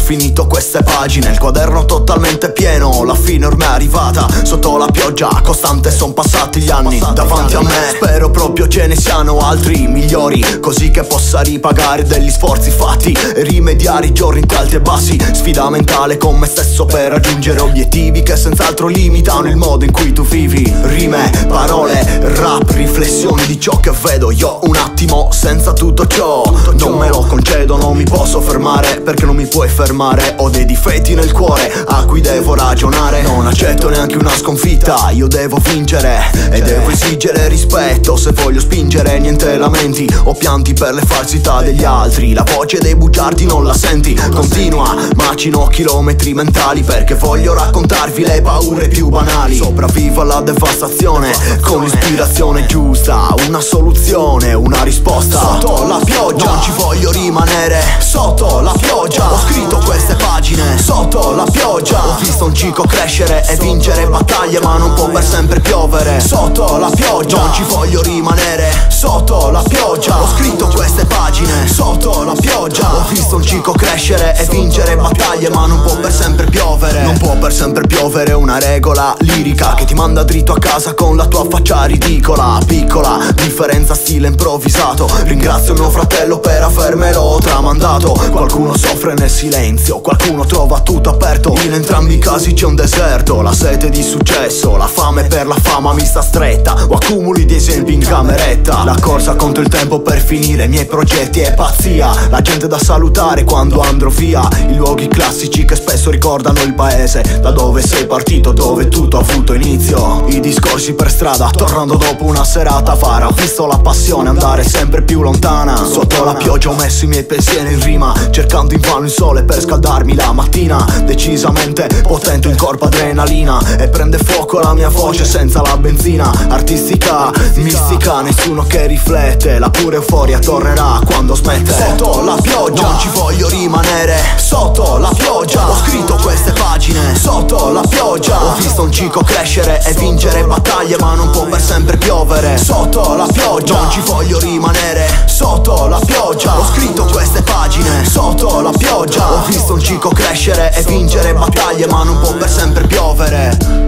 finito queste pagine, il quaderno totalmente pieno, la fine ormai è arrivata. Sotto la pioggia costante son passati gli anni davanti a me. Spero proprio ce ne siano altri migliori, così che possa ripagare degli sforzi fatti e rimediare i giorni tra alti e bassi. Sfida mentale con me stesso per raggiungere obiettivi che senz'altro limitano il modo in cui tu vivi. Rime, parole, rap, riflessioni di ciò che vedo io. Un attimo senza tutto ciò non me lo concedo, non mi posso fermare perché non mi puoi fermare. Ho dei difetti nel cuore a cui devo ragionare. Non accetto neanche una sconfitta, io devo vincere e devo esigere rispetto. Se voglio spingere niente lamenti o pianti per le falsità degli altri. La voce dei bugiardi non la senti, continua, macino chilometri mentali perché voglio raccontarvi le paure più banali. Sopravvivo alla devastazione con l'ispirazione giusta, una soluzione, una risposta. Sotto la pioggia non ci voglio rimanere, sotto la pioggia ho scritto queste pagine. Sotto la pioggia ho visto un cico crescere e vincere battaglie, ma non può per sempre piovere. Sotto la pioggia non ci voglio rimanere, sotto la pioggia ho scritto queste pagine. Sotto la pioggia ho visto un cico crescere e vincere battaglie, ma non può per sempre piovere. Non può per sempre piovere una regola lirica che ti manda dritto a casa con la tua faccia ridicola. Piccola differenza, stile improvvisato. Ringrazio mio fratello per avermelo tramandato. Qualcuno soffre nel silenzio, qualcuno trova tutto aperto. In entrambi i casi c'è un deserto, la sete di successo, la fame per la fama mi sta stretta. O accumuli di esempi in cameretta. La corsa contro il tempo per finire i miei progetti è pazzia. La gente da salutare quando andrò via. I luoghi classici che spesso ricordano il paese da dove sei partito, dove tutto ha avuto inizio. I discorsi per strada, tornando dopo una serata fara. Ho visto la passione andare sempre più lontana. Sotto la pioggia ho messo i miei pensieri in rima, cercando invano il sole per scaldarmi la mattina. Decisamente potente, in corpo adrenalina, e prende fuoco la mia voce senza la benzina. Artistica, mistica, nessuno che riflette. La pura euforia tornerà quando smette. Sotto la pioggia non ci voglio rimanere, sotto la pioggia ho scritto queste pagine. Sotto la pioggia ho visto un cico crescere e vincere battaglie, ma non può per sempre piovere. Sotto la pioggia non ci voglio rimanere, sotto la pioggia ho scritto queste pagine. Sotto la pioggia ho visto un cico crescere e vincere battaglie, ma non può per sempre piovere.